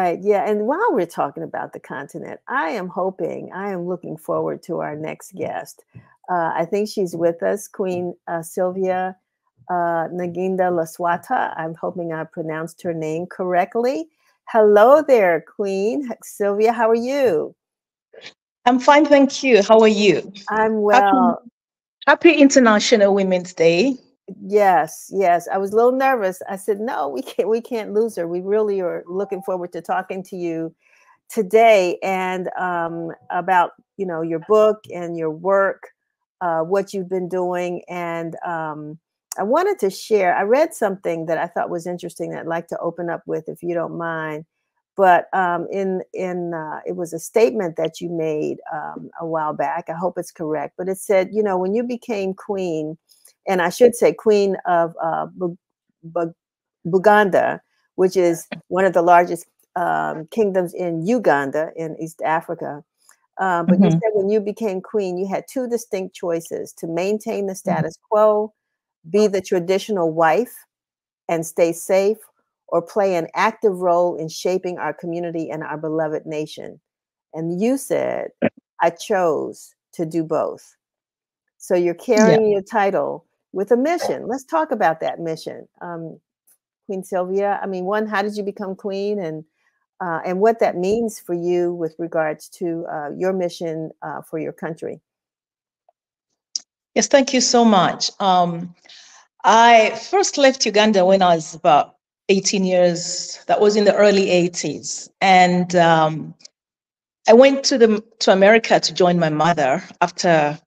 Right. Yeah. And while we're talking about the continent, I am looking forward to our next guest. I think she's with us, Queen Sylvia Nagginda Laswata. I'm hoping I pronounced her name correctly. Hello there, Queen Sylvia. How are you? I'm fine, thank you. How are you? I'm Happy, well. happy International Women's Day. Yes, yes. I was a little nervous. I said, no, we can't lose her. We really are looking forward to talking to you today and about, your book and your work, what you've been doing. And I wanted to share, I read something that I thought was interesting that I'd like to open up with, if you don't mind. But it was a statement that you made a while back. I hope it's correct. But it said, when you became queen, and I should say queen of Buganda, which is one of the largest kingdoms in Uganda in East Africa. But you said when you became queen, you had two distinct choices: to maintain the status quo, be the traditional wife and stay safe, or play an active role in shaping our community and our beloved nation. And you said, I chose to do both. So you're carrying your title with a mission. Let's talk about that mission. Queen Sylvia, I mean, one, how did you become queen, and what that means for you with regards to your mission for your country? Yes, thank you so much. I first left Uganda when I was about 18 years. That was in the early 80s. And I went to America to join my mother after,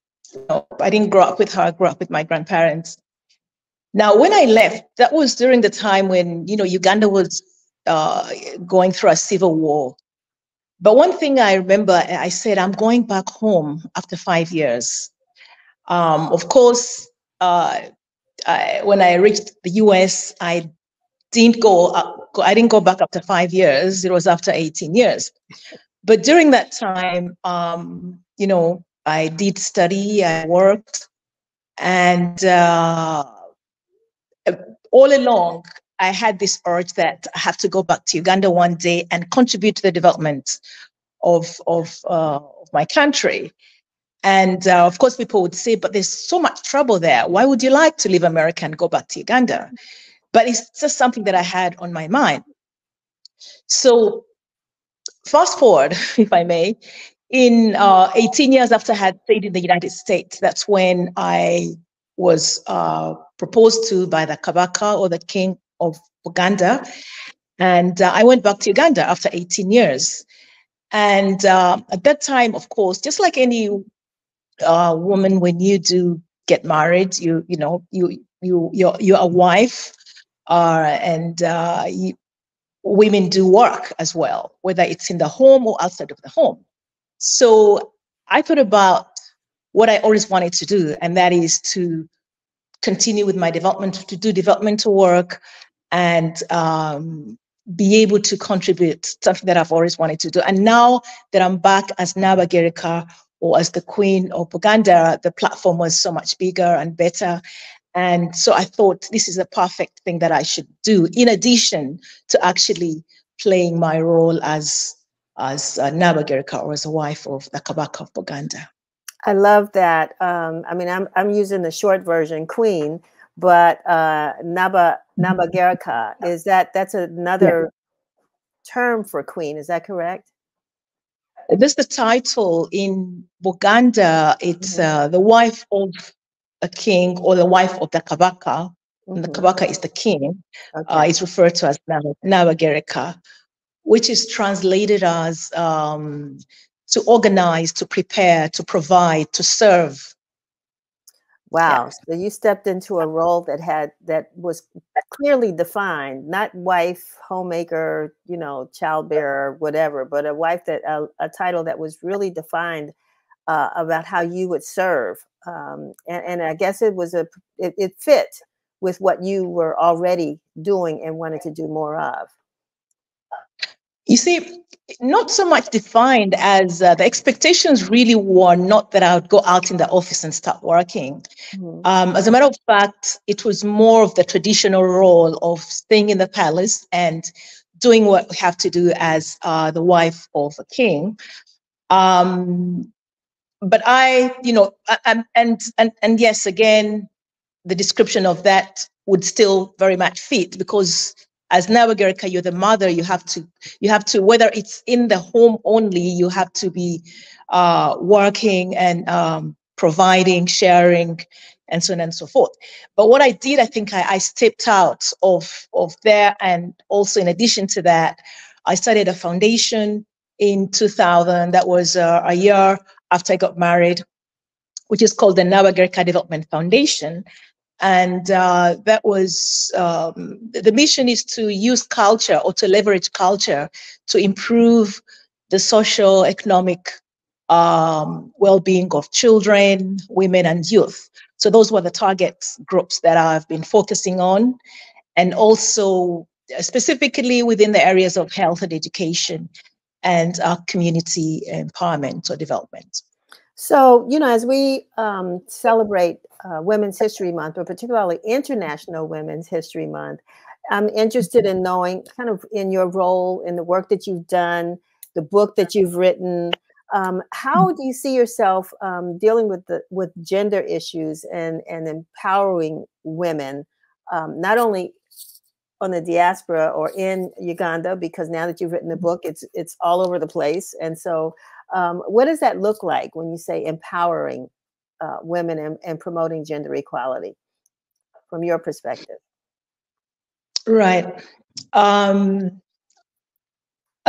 I didn't grow up with her, I grew up with my grandparents. Now, when I left, that was during the time when, Uganda was going through a civil war. But one thing I remember, I said, I'm going back home after 5 years. Of course, when I reached the US, I didn't go back after 5 years. It was after 18 years. But during that time, I did study, I worked, and all along, I had this urge that I have to go back to Uganda one day and contribute to the development of my country. And of course, people would say, but there's so much trouble there. Why would you like to leave America and go back to Uganda? But it's just something that I had on my mind. So fast forward, if I may, in 18 years after I had stayed in the United States, that's when I was proposed to by the Kabaka, or the king of Uganda. And I went back to Uganda after 18 years. And at that time, of course, just like any woman, when you do get married, you're a wife, and women do work as well, whether it's in the home or outside of the home. So I thought about what I always wanted to do, and that is to continue with my development, to do developmental work, and be able to contribute, something that I've always wanted to do. And now that I'm back as Nabagereka, or as the Queen of Buganda, the platform was so much bigger and better. And so I thought this is a perfect thing that I should do, in addition to actually playing my role as Nabagereka, or as a wife of the Kabaka of Buganda. I love that. I mean, I'm using the short version, Queen, but Nabagereka, that's another term for queen. Is that correct? This is the title in Buganda. It's the wife of a king, or the wife of the Kabaka. And the Kabaka is the king. Okay. It's referred to as Nabagereka, which is translated as to organize, to prepare, to provide, to serve. Wow. Yeah. So you stepped into a role that was clearly defined, not wife, homemaker, childbearer, whatever, but a wife a title that was really defined about how you would serve. And I guess it fit with what you were already doing and wanted to do more of. You see, not so much defined as the expectations really were not that I would go out in the office and start working. As a matter of fact, it was more of the traditional role of staying in the palace and doing what we have to do as the wife of a king. But I, and yes, again, the description of that would still very much fit, because as Nagginda, you're the mother. You have to, whether it's in the home only, you have to be working and providing, sharing, and so on and so forth. But what I did, I think I stepped out of there, and also in addition to that, I started a foundation in 2000. That was a year after I got married, which is called the Nagginda Development Foundation. And that was, the mission is to use culture, or to leverage culture, to improve the social, economic well-being of children, women, and youth. So those were the target groups that I've been focusing on, and also specifically within the areas of health and education and community empowerment or development. So, as we celebrate Women's History Month, but particularly International Women's History Month, I'm interested in knowing, kind of in your role, in the work that you've done, the book that you've written, how do you see yourself dealing with gender issues and empowering women, not only on the diaspora or in Uganda, because now that you've written the book, it's all over the place. And so what does that look like when you say empowering women and promoting gender equality from your perspective? Right.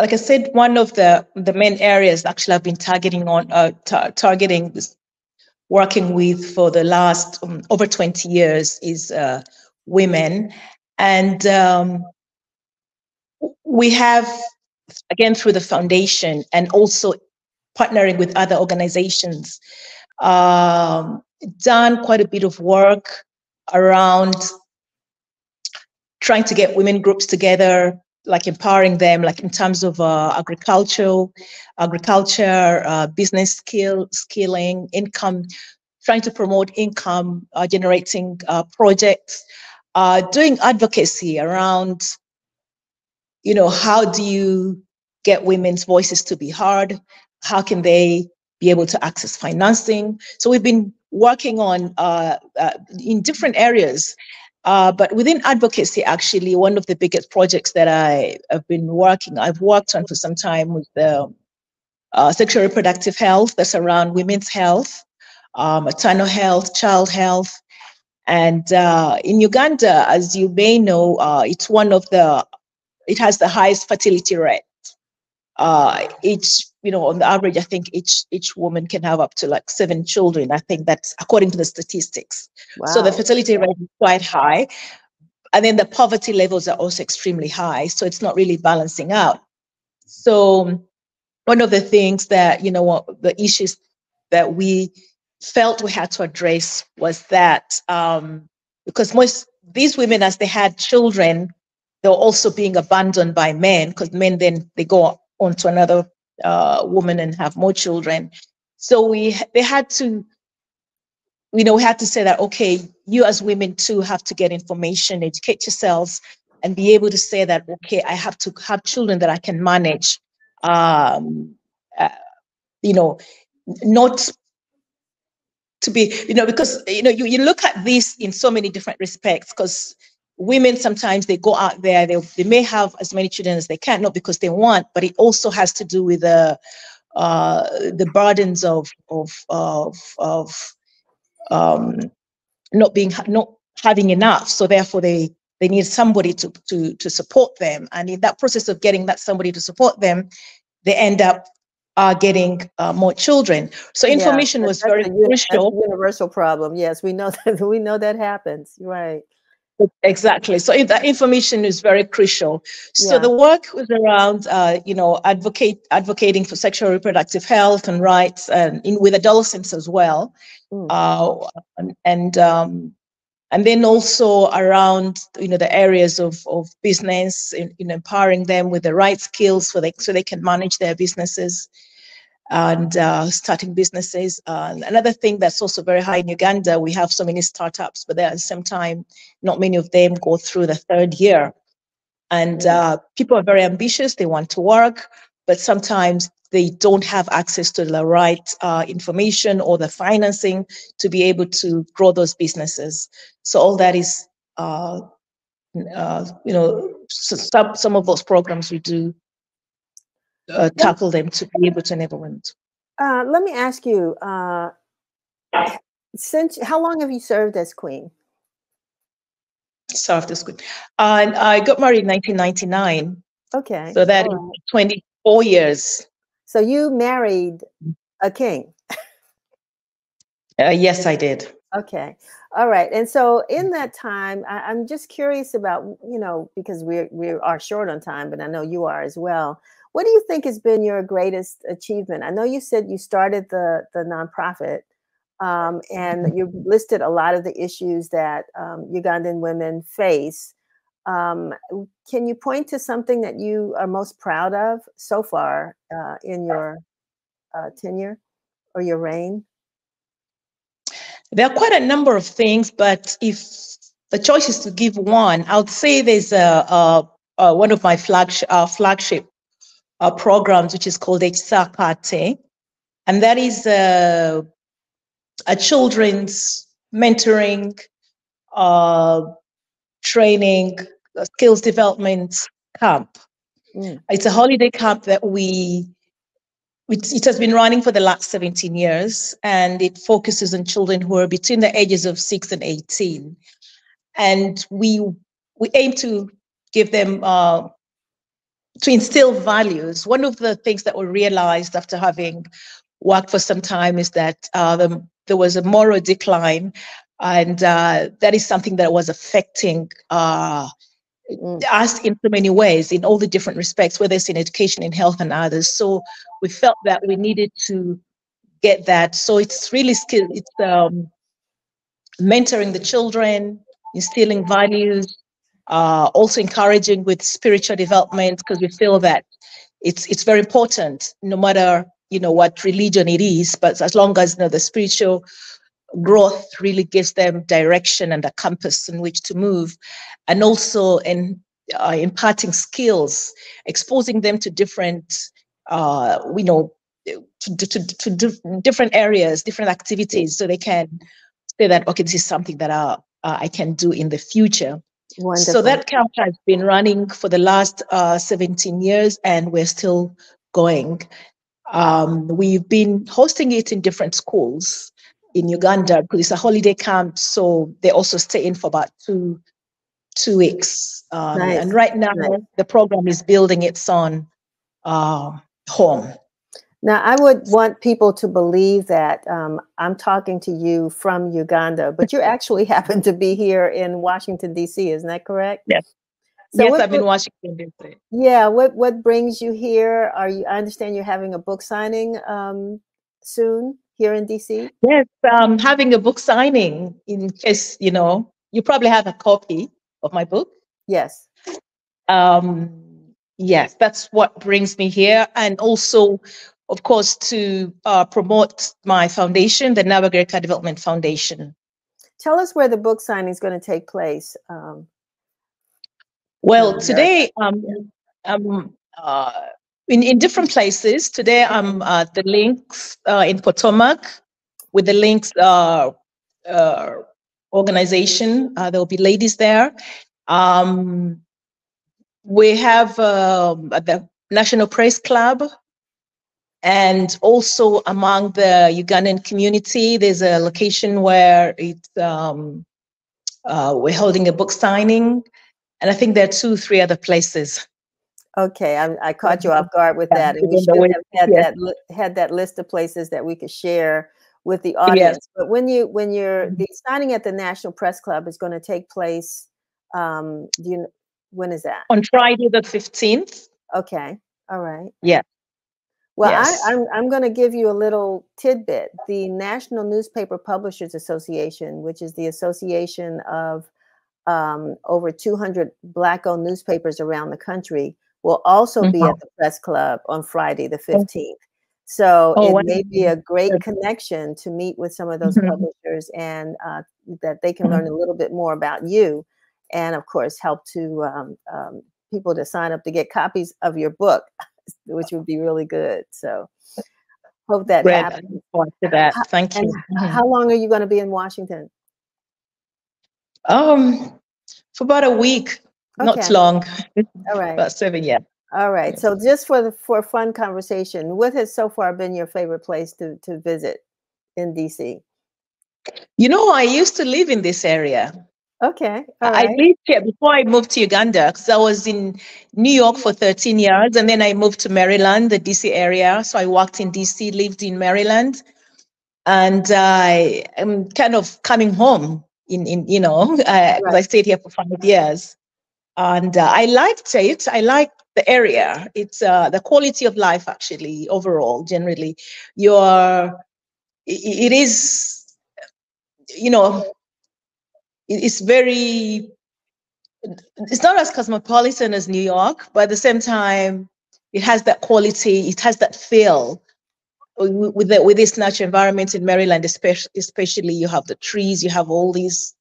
Like I said, one of the main areas actually I've been targeting working with for the last over 20 years is women. And we have, again, through the foundation and also partnering with other organizations, done quite a bit of work around trying to get women groups together, like empowering them, like in terms of agriculture, business skilling, income, trying to promote income generating projects, doing advocacy around, how do you get women's voices to be heard? How can they be able to access financing? So we've been working on in different areas. But within advocacy, actually, one of the biggest projects that I've worked on for some time with the sexual reproductive health, that's around women's health, maternal health, child health. And in Uganda, as you may know, it has the highest fertility rate. On the average, I think each woman can have up to like 7 children. I think that's according to the statistics. Wow. So the fertility rate is quite high. And then the poverty levels are also extremely high. So it's not really balancing out. So one of the things that, the issues that we felt we had to address was that because these women, as they had children, they were also being abandoned by men, because men then they go on to another woman and have more children. So we had to say that, okay, you as women too have to get information, educate yourselves, and be able to say that, okay, I have to have children that I can manage, not to be, because, you look at this in so many different respects, because women, sometimes they go out there, they may have as many children as they can, not because they want, but it also has to do with the burdens of not having enough. So therefore they need somebody to support them. And in that process of getting that somebody to support them, they end up getting more children. So information was very crucial. That's a universal problem. Yes, we know that. We know that happens. Right. Exactly. So that information is very crucial. So the work was around, advocating for sexual reproductive health and rights, and with adolescents as well, and then also around the areas of business, in empowering them with the right skills so they can manage their businesses and starting businesses. Another thing that's also very high in Uganda, we have so many startups, but at the same time, not many of them go through the 3rd year. And people are very ambitious. They want to work, but sometimes they don't have access to the right information or the financing to be able to grow those businesses. So all that is, some of those programs we do tackle them to be able to enable them. Let me ask you, how long have you served as queen? Served as queen. I got married in 1999. Okay. So that is 24 years. So you married a king? Yes, I did. Okay. All right. And so in that time, I'm just curious about, because we are short on time, but I know you are as well. What do you think has been your greatest achievement? I know you said you started the nonprofit, and you listed a lot of the issues that Ugandan women face. Can you point to something that you are most proud of so far in your tenure or your reign? There are quite a number of things, but if the choice is to give one, I would say there's one of my flagship programs, which is called HRH, and that is a children's mentoring, training, skills development camp. It's a holiday camp that it has been running for the last 17 years, and it focuses on children who are between the ages of 6 and 18. And we aim to give them, to instill values. One of the things that we realized after having worked for some time is that there was a moral decline, and that is something that was affecting us in so many ways, in all the different respects, whether it's in education, in health, and others. So we felt that we needed to get that. So it's really it's mentoring the children, instilling values, also encouraging with spiritual development, because we feel that it's very important, no matter what religion it is, but as long as the spiritual growth really gives them direction and a compass in which to move, and also in imparting skills, exposing them to different, different areas, different activities, so they can say that, okay, this is something that I can do in the future. Wonderful. So that camp has been running for the last 17 years, and we're still going. We've been hosting it in different schools in Uganda because it's a holiday camp, so they also stay in for about two weeks. Nice. And right now, the program is building its own home. Now, I would want people to believe that I'm talking to you from Uganda, but you actually happen to be here in Washington, D.C., isn't that correct? Yes. So yes, I'm in Washington, D.C. Yeah. What brings you here? I understand you're having a book signing soon here in D.C.? Yes, having a book signing, in case, you probably have a copy of my book. Yes. Yes, that's what brings me here. And also, of course, to promote my foundation, the Nagginda Development Foundation. Tell us where the book signing is going to take place. Well, today, in different places. Today, I'm at the Links in Potomac with the Links organization. There will be ladies there. We have at the National Press Club, and also among the Ugandan community, there's a location where it's we're holding a book signing, and I think there are 2-3 other places. Okay, I caught you off guard with that, and we should have had that list of places that we could share with the audience. Yes. But when the signing at the National Press Club is going to take place, when is that? On Friday the 15th. Okay, all right. Yeah. Well, yes. I'm going to give you a little tidbit. The National Newspaper Publishers Association, which is the association of over 200 Black-owned newspapers around the country, will also be at the press club on Friday the 15th. So it may be a great connection to meet with some of those publishers, and that they can learn a little bit more about you, and of course help to people to sign up to get copies of your book, which would be really good. So hope that happens. I look forward to that. Thank you. How long are you going to be in Washington? For about a week, not long. All right. About 7 years. All right. So just for a fun conversation, what has so far been your favorite place to visit in DC? You know, I used to live in this area. Okay. I lived here before I moved to Uganda, because I was in New York for 13 years, and then I moved to Maryland, the DC area. So I worked in DC, lived in Maryland, and I am kind of coming home because I stayed here for 5 years, and I liked it. I liked the area. It's the quality of life, actually, overall, generally. It is, it's very, it's not as cosmopolitan as New York, but at the same time, it has that quality, it has that feel with this natural environment in Maryland, especially you have the trees, you have all these,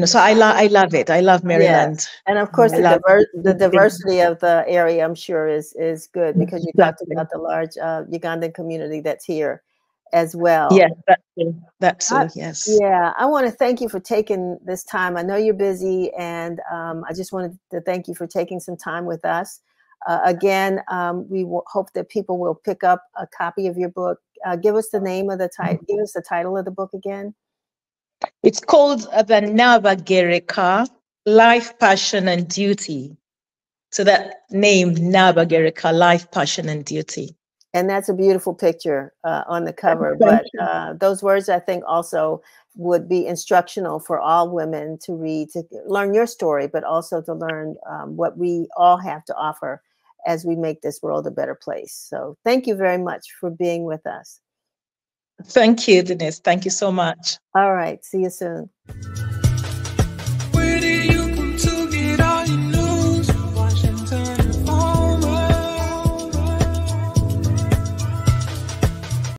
so I love it. I love Maryland. Yes. And of course, the diversity of the area, I'm sure, is good, because you talked about the large Ugandan community that's here as well. Yes, that's yes. Yeah, I want to thank you for taking this time. I know you're busy, and I just wanted to thank you for taking some time with us. Again, we hope that people will pick up a copy of your book. Give us the name of the title. Give us the title of the book again. It's called The Nagginda, Life, Passion, and Duty. So that name, Nagginda, Life, Passion, and Duty. And that's a beautiful picture on the cover. But those words, I think, also would be instructional for all women to read, to learn your story, but also to learn what we all have to offer as we make this world a better place. So thank you very much for being with us. Thank you, Denise. Thank you so much. All right. See you soon.